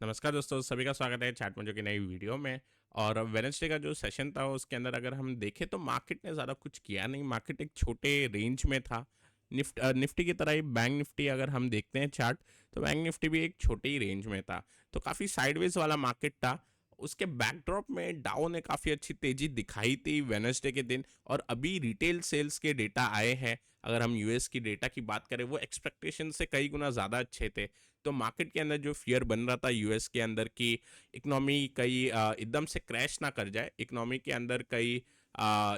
नमस्कार दोस्तों, सभी का स्वागत है चैट मंजू की नई वीडियो में। और वेडनेसडे का जो सेशन था उसके अंदर अगर हम देखें तो मार्केट ने ज़्यादा कुछ किया नहीं। मार्केट एक छोटे रेंज में था। निफ्टी की तरह ही बैंक निफ्टी अगर हम देखते हैं चार्ट, तो बैंक निफ्टी भी एक छोटे ही रेंज में था। तो काफ़ी साइडवेज वाला मार्केट था। उसके बैकड्रॉप में डाउ ने काफ़ी अच्छी तेजी दिखाई थी वेडनेसडे के दिन। और अभी रिटेल सेल्स के डेटा आए हैं। अगर हम यूएस की डेटा की बात करें, वो एक्सपेक्टेशन से कई गुना ज़्यादा अच्छे थे। तो मार्केट के अंदर जो फियर बन रहा था यूएस के अंदर की इकोनॉमी कहीं एकदम से क्रैश ना कर जाए, इकोनॉमी के अंदर कहीं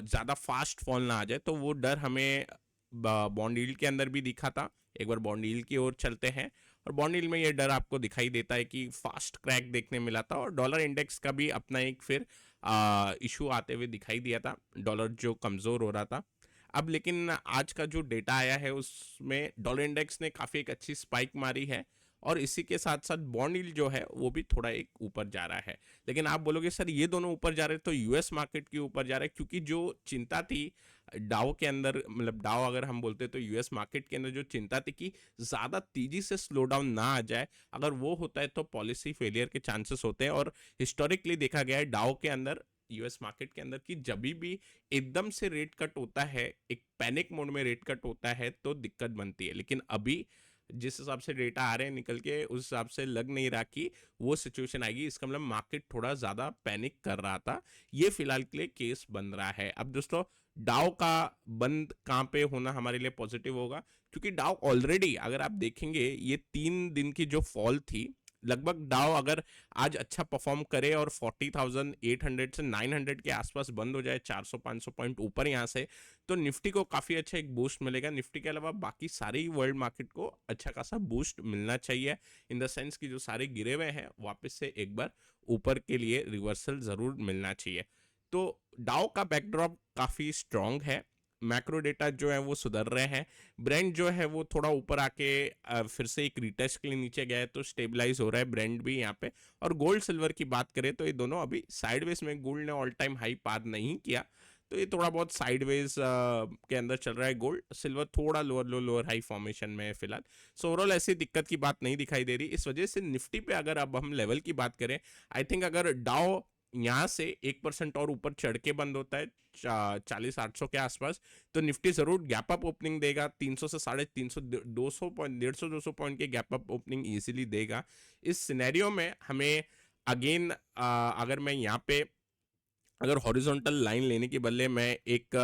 ज़्यादा फास्ट फॉल ना आ जाए, तो वो डर हमें बॉन्ड यील्ड के अंदर भी दिखा था। एक बार बॉन्ड यील्ड की ओर चलते हैं, और बॉन्ड यील्ड में ये डर आपको दिखाई देता है कि फास्ट क्रैक देखने मिला था। और डॉलर इंडेक्स का भी अपना एक फिर इशू आते हुए दिखाई दिया था, डॉलर जो कमज़ोर हो रहा था। अब लेकिन आज का जो डेटा आया है उसमें डॉलर इंडेक्स ने काफ़ी एक अच्छी स्पाइक मारी है। और इसी के साथ साथ बॉन्ड यील्ड जो है वो भी थोड़ा एक ऊपर जा रहा है। लेकिन आप बोलोगे सर ये दोनों ऊपर जा रहे हैं तो यूएस मार्केट की ऊपर जा रहा है, क्योंकि जो चिंता थी डाउ के अंदर, मतलब डाउ अगर हम बोलते तो यूएस मार्केट के अंदर जो चिंता थी कि ज़्यादा तेजी से स्लो डाउन ना आ जाए, अगर वो होता है तो पॉलिसी फेलियर के चांसेस होते हैं। और हिस्टोरिकली देखा गया है डाउ के अंदर, यूएस मार्केट के अंदर, कि जब भी एकदम से रेट कट होता है, एक पैनिक मोड में रेट कट होता है, तो दिक्कत बनती है। लेकिन अभी जिस हिसाब से डेटा आ रहे हैं निकल के, उस हिसाब से लग नहीं रहा कि वो सिचुएशन आएगी। इसका मतलब मार्केट थोड़ा ज़्यादा पैनिक कर रहा था, ये फिलहाल के लिए केस बन रहा है। अब दोस्तों, डाउ का बंद कहाँ पे होना हमारे लिए पॉजिटिव होगा, क्योंकि डाउ ऑलरेडी अगर आप देखेंगे ये 3 दिन की जो फॉल थी, लगभग डाउ अगर आज अच्छा परफॉर्म करे और 40,800 से 900 के आसपास बंद हो जाए, 400-500 पॉइंट ऊपर यहाँ से, तो निफ्टी को काफ़ी अच्छा एक बूस्ट मिलेगा। निफ्टी के अलावा बाकी सारे ही वर्ल्ड मार्केट को अच्छा खासा बूस्ट मिलना चाहिए, इन द सेंस कि जो सारे गिरे हुए हैं वापस से एक बार ऊपर के लिए रिवर्सल ज़रूर मिलना चाहिए। तो डाउ का बैकड्रॉप काफ़ी स्ट्रांग है। मैक्रो डेटा जो है वो सुधर रहे हैं। ब्रेंड जो है वो थोड़ा ऊपर आके फिर से एक रिटेस्ट के लिए नीचे गया है, तो स्टेबलाइज हो रहा है ब्रेंड भी यहाँ पे। और गोल्ड सिल्वर की बात करें तो ये दोनों अभी साइडवेज में, गोल्ड ने ऑल टाइम हाई पार नहीं किया, तो ये थोड़ा बहुत साइडवेज के अंदर चल रहा है। गोल्ड सिल्वर थोड़ा लोअर लो लोअर हाई फॉर्मेशन में है फिलहाल। सो ओवरऑल ऐसी दिक्कत की बात नहीं दिखाई दे रही। इस वजह से निफ्टी पे अगर अब हम लेवल की बात करें, आई थिंक अगर डाउ यहाँ से 1% और ऊपर चढ़ के बंद होता है 40,800 के आसपास, तो निफ्टी जरूर गैप अप ओपनिंग देगा। 300 से 350, 200 पॉइंट, 150-200 पॉइंट के गैप अप ओपनिंग इजीली देगा। इस सिनेरियो में हमें अगेन, अगर मैं यहाँ पे अगर हॉरिजॉन्टल लाइन लेने के बदले मैं एक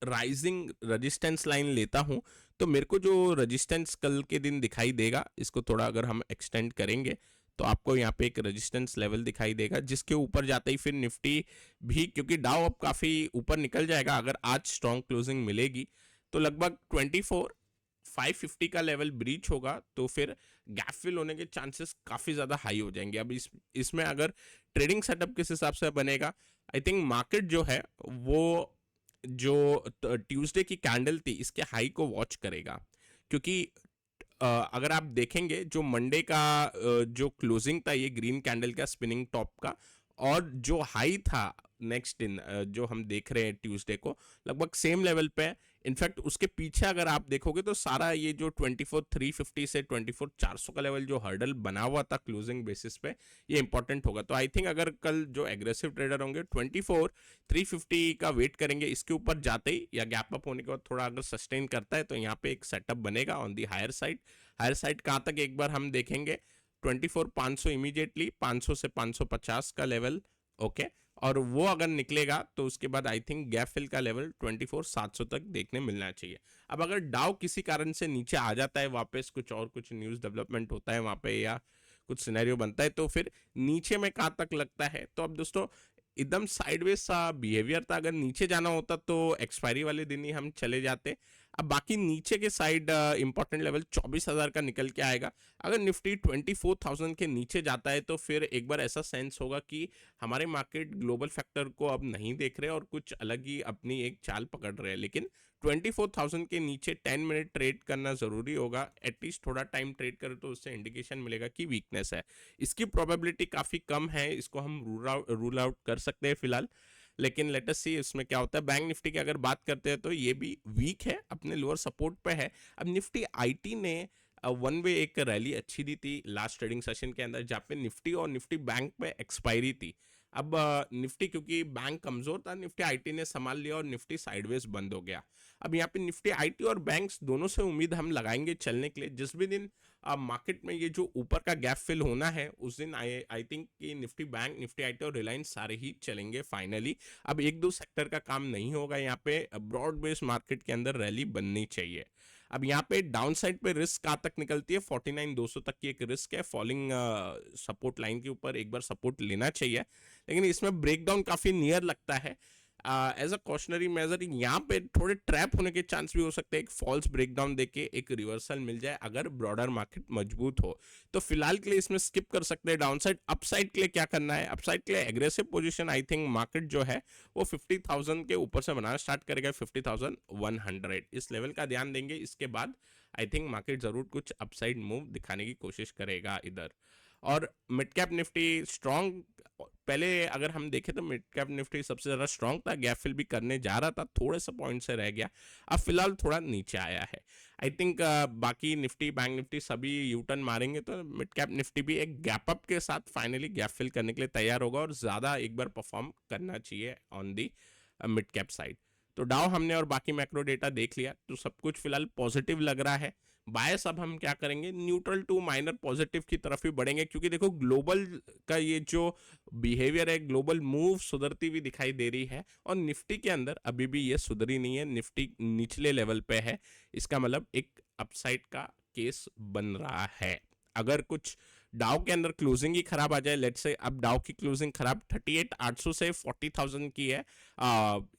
राइजिंग रेजिस्टेंस लाइन लेता हूं, तो मेरे को जो रेजिस्टेंस कल के दिन दिखाई देगा, इसको थोड़ा अगर हम एक्सटेंड करेंगे, तो आपको यहाँ पे एक रेजिस्टेंस लेवल दिखाई देगा, जिसके ऊपर जाते ही फिर निफ्टी भी, क्योंकि डाउ अब काफ़ी ऊपर निकल जाएगा अगर आज स्ट्रॉन्ग क्लोजिंग मिलेगी, तो लगभग 24,550 का लेवल ब्रीच होगा, तो फिर गैप फिल होने के चांसेस काफ़ी ज़्यादा हाई हो जाएंगे। अब इसमें अगर ट्रेडिंग सेटअप किस हिसाब से बनेगा, आई थिंक मार्केट जो है वो जो ट्यूसडे की कैंडल थी इसके हाई को वॉच करेगा, क्योंकि अगर आप देखेंगे जो मंडे का जो क्लोजिंग था ये ग्रीन कैंडल का स्पिनिंग टॉप का, और जो हाई था नेक्स्ट दिन जो हम देख रहे हैं ट्यूसडे को, लगभग सेम लेवल पे। इनफैक्ट उसके पीछे अगर आप देखोगे तो सारा ये जो 24,350 से 24,400 का लेवल जो हर्डल बना हुआ था क्लोजिंग बेसिस पे, ये इंपॉर्टेंट होगा। तो आई थिंक अगर कल जो एग्रेसिव ट्रेडर होंगे 24,350 का वेट करेंगे, इसके ऊपर जाते ही या गैप अप होने के बाद थोड़ा अगर सस्टेन करता है, तो यहाँ पे एक सेटअप बनेगा on the higher side. Higher side कहाँ तक एक बार हम देखेंगे, 24,500 इमीडिएटली, 500 से 550 का लेवल। ओके, और वो अगर निकलेगा तो उसके बाद आई थिंक गैप फिल का लेवल 24,700 तक देखने मिलना चाहिए। अब अगर डाउ किसी कारण से नीचे आ जाता है वापस, कुछ न्यूज़ डेवलपमेंट होता है वहाँ पे या कुछ सिनेरियो बनता है, तो फिर नीचे में कहाँ तक लगता है। तो अब दोस्तों, एकदम साइडवेज सा बिहेवियर था, अगर नीचे जाना होता तो एक्सपायरी वाले दिन ही हम चले जाते। अब बाकी नीचे के साइड इंपॉर्टेंट लेवल 24,000 का निकल के आएगा। अगर निफ्टी 24,000 के नीचे जाता है, तो फिर एक बार ऐसा सेंस होगा कि हमारे मार्केट ग्लोबल फैक्टर को अब नहीं देख रहे और कुछ अलग ही अपनी एक चाल पकड़ रहे हैं। लेकिन 24,000 के नीचे 10 मिनट ट्रेड करना ज़रूरी होगा, एटलीस्ट थोड़ा टाइम ट्रेड करें तो उससे इंडिकेशन मिलेगा कि वीकनेस है। इसकी प्रोबेबिलिटी काफ़ी कम है, इसको हम रूल आउट कर सकते हैं फिलहाल। लेकिन लेट अस सी इसमें क्या होता है। बैंक निफ्टी की अगर बात करते हैं तो ये भी वीक है, अपने लोअर सपोर्ट पे है। अब निफ्टी आईटी ने वन वे एक रैली अच्छी दी थी लास्ट ट्रेडिंग सेशन के अंदर, जहाँ पे निफ्टी और निफ्टी बैंक पे एक्सपायरी थी। अब निफ्टी क्योंकि बैंक कमजोर था, निफ्टी आईटी ने संभाल लिया और निफ्टी साइडवेज बंद हो गया। अब यहाँ पे निफ्टी आईटी और बैंक्स दोनों से उम्मीद हम लगाएंगे चलने के लिए। जिस भी दिन मार्केट में ये जो ऊपर का गैप फिल होना है, उस दिन आई थिंक कि निफ्टी बैंक, निफ्टी आईटी और रिलायंस सारे ही चलेंगे फाइनली। अब एक दो सेक्टर का काम नहीं होगा, यहाँ पे ब्रॉड बेस्ड मार्केट के अंदर रैली बननी चाहिए। अब यहाँ पे डाउन साइड पे रिस्क कहाँ तक निकलती है, 49,200 तक की एक रिस्क है। फॉलिंग सपोर्ट लाइन के ऊपर एक बार सपोर्ट लेना चाहिए, लेकिन इसमें ब्रेकडाउन काफी नियर लगता है। एज अ कॉशनरी मेजर यहाँ पे थोड़े ट्रैप होने के चांस भी हो सकते हैं, एक फॉल्स ब्रेकडाउन देके एक रिवर्सल मिल जाए अगर ब्रॉडर मार्केट मजबूत हो। तो फिलहाल के लिए इसमें स्किप कर सकते हैं डाउन साइड। अपसाइड के लिए क्या करना है, अपसाइड के लिए aggressive position I think market जो है वो 50,000 के ऊपर से बनाना स्टार्ट करेगा, 50,100 इस लेवल का ध्यान देंगे। इसके बाद आई थिंक मार्केट जरूर कुछ अपसाइड मूव दिखाने की कोशिश करेगा इधर। और मिड कैप निफ्टी स्ट्रॉन्ग, पहले अगर हम देखें तो मिड कैप निफ्टी सबसे ज़्यादा स्ट्रॉन्ग था, गैप फिल भी करने जा रहा था, थोड़े से पॉइंट से रह गया, अब फिलहाल थोड़ा नीचे आया है। आई थिंक बाकी निफ्टी बैंक निफ्टी सभी यू टर्न मारेंगे तो मिड कैप निफ्टी भी एक गैप अप के साथ फाइनली गैप फिल करने के लिए तैयार होगा और ज़्यादा एक बार परफॉर्म करना चाहिए on the mid cap side. तो डाउ हमने और बाकी मैक्रो डेटा देख लिया, तो सब कुछ फिलहाल पॉजिटिव लग रहा है। बायस अब हम क्या करेंगे, न्यूट्रल टू माइनर पॉजिटिव की तरफ ही बढ़ेंगे, क्योंकि देखो ग्लोबल का ये जो बिहेवियर है, ग्लोबल मूव सुधरती हुई दिखाई दे रही है और निफ्टी के अंदर अभी भी ये सुधरी नहीं है, निफ्टी निचले लेवल पे है। इसका मतलब एक अपसाइड का केस बन रहा है। अगर कुछ डाउ के अंदर क्लोजिंग ही खराब आ जाए, लेट्स से अब डाउ की क्लोजिंग खराब 38,800 से 40,000 की है,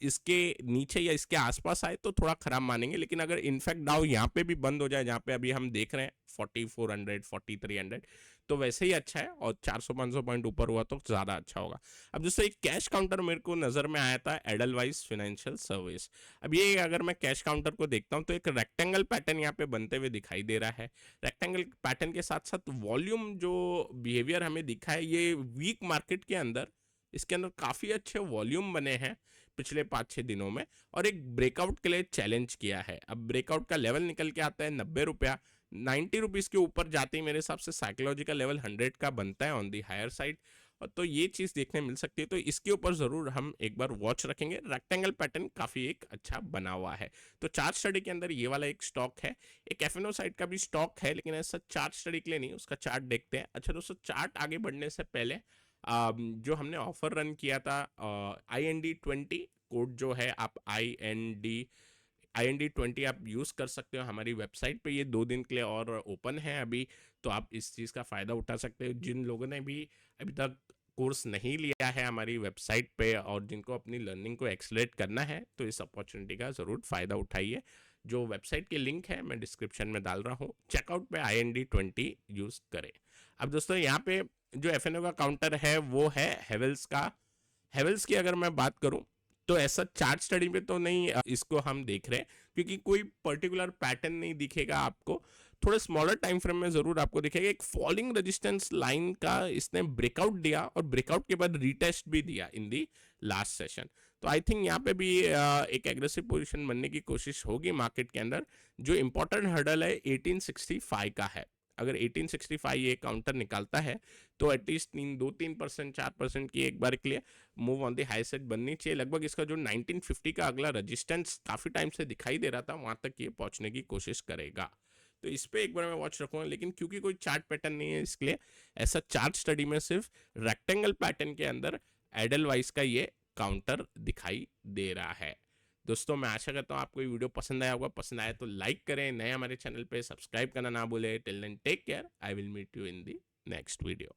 इसके नीचे या इसके आसपास आए तो थोड़ा खराब मानेंगे। लेकिन अगर इनफैक्ट डाउ यहाँ पे भी बंद हो जाए, जहाँ पे अभी हम देख रहे हैं 4400 4300, तो वैसे ही अच्छा है, और 400-500 पॉइंट ऊपर हुआ तो ज़्यादा अच्छा होगा। अब दोस्तों एक कैश काउंटर मेरे को नज़र में आया था, एडलवाइज फाइनेंशियल सर्विस। अब ये अगर मैं कैश काउंटर को देखता हूँ तो एक रेक्टेंगल पैटर्न यहाँ पे बनते हुए दिखाई दे रहा है। रेक्टेंगल पैटर्न के साथ साथ वॉल्यूम जो बिहेवियर हमें दिखा है, ये वीक मार्केट के अंदर इसके अंदर काफ़ी अच्छे वॉल्यूम बने हैं पिछले 5-6 दिनों में, और एक ब्रेकआउट के लिए चैलेंज किया है। अब ब्रेकआउट का लेवल निकल के आता है 90 रुपया, 90 रुपीज़ के ऊपर जाते ही मेरे हिसाब से साइकोलॉजिकल लेवल 100 का बनता है ऑन दी हायर साइड, और तो ये चीज़ देखने मिल सकती है। तो इसके ऊपर ज़रूर हम एक बार वॉच रखेंगे। रेक्टेंगल पैटर्न काफ़ी एक अच्छा बना हुआ है। तो चार्ट स्टडी के अंदर ये वाला एक स्टॉक है, एक एफएनओ साइड का भी स्टॉक है, लेकिन ऐसा चार्ट स्टडी के लिए नहीं, उसका चार्ट देखते हैं। अच्छा दोस्तों, चार्ट आगे बढ़ने से पहले जो हमने ऑफर रन किया था IND20 कोड जो है, आप IND20 आप यूज़ कर सकते हो हमारी वेबसाइट पे। ये 2 दिन के लिए और ओपन है अभी, तो आप इस चीज़ का फ़ायदा उठा सकते हो। जिन लोगों ने भी अभी तक कोर्स नहीं लिया है हमारी वेबसाइट पे और जिनको अपनी लर्निंग को एक्सलेट करना है, तो इस अपॉर्चुनिटी का ज़रूर फ़ायदा उठाइए। जो वेबसाइट के लिंक है मैं डिस्क्रिप्शन में डाल रहा हूँ, चेकआउट पे IND20 यूज़ करें। अब दोस्तों यहाँ पे जो एफएनओ का काउंटर है वो है हेवल्स का। हेवल्स की अगर मैं बात करूं तो ऐसा चार्ट स्टडी में तो नहीं इसको हम देख रहे हैं, क्योंकि कोई पर्टिकुलर पैटर्न नहीं दिखेगा आपको। थोड़े स्मॉलर टाइम फ्रेम में जरूर आपको दिखेगा एक फॉलिंग रेजिस्टेंस लाइन का इसने ब्रेकआउट दिया, और ब्रेकआउट के बाद रीटेस्ट भी दिया इन दी लास्ट सेशन। तो आई थिंक यहाँ पे भी एक एग्रेसिव पोजीशन बनने की कोशिश होगी मार्केट के अंदर। जो इंपॉर्टेंट हर्डल है 1865 का है। अगर 1865 ये काउंटर निकालता है तो एटलीस्ट 2-3% 4% की एक बार के लिए move on the high side बननी चाहिए। लगभग इसका जो 1950 का अगला रेजिस्टेंस काफ़ी टाइम से दिखाई दे रहा था, वहाँ तक ये पहुँचने की कोशिश करेगा। तो इस पे एक बार मैं वॉच रखूंगा, लेकिन क्योंकि कोई चार्ट पैटर्न नहीं है, इसके लिए ऐसा चार्ट स्टडी में सिर्फ रेक्टेंगल पैटर्न के अंदर एडलवाइज का ये काउंटर दिखाई दे रहा है। दोस्तों मैं आशा करता हूँ आपको ये वीडियो पसंद आया होगा। पसंद आया तो लाइक करें, नए हमारे चैनल पे सब्सक्राइब करना ना भूलें। Till then take care, I will meet you in the next video.